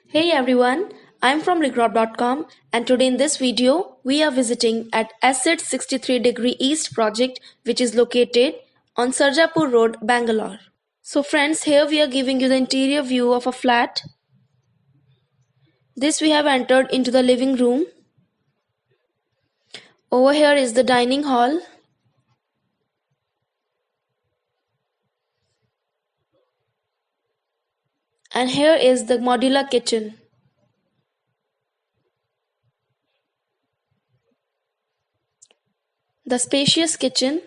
Hey everyone, I'm from Regrob.com and today in this video we are visiting at Assetz 63° East project which is located on Sarjapur Road, Bangalore. So friends, here we are giving you the interior view of a flat. This we have entered into the living room. Over here is the dining hall. And here is the modular kitchen. The spacious kitchen.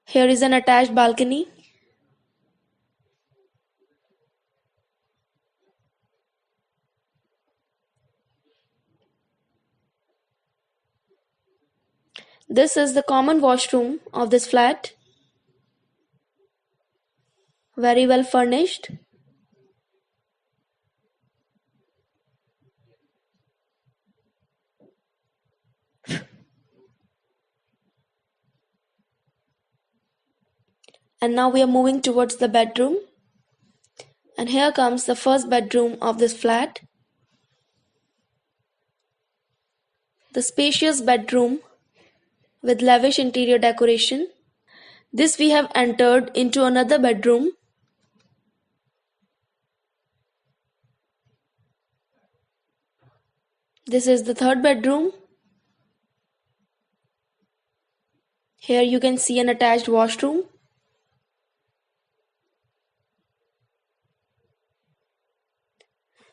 Here is an attached balcony. This is the common washroom of this flat. Very well furnished. And now we are moving towards the bedroom. And here comes the first bedroom of this flat. The spacious bedroom with lavish interior decoration. This we have entered into another bedroom. This is the third bedroom. Here you can see an attached washroom.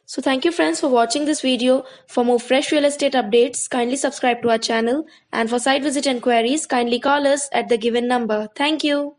So thank you friends for watching this video. For more fresh real estate updates, kindly subscribe to our channel, and for site visit enquiries, kindly call us at the given number. Thank you.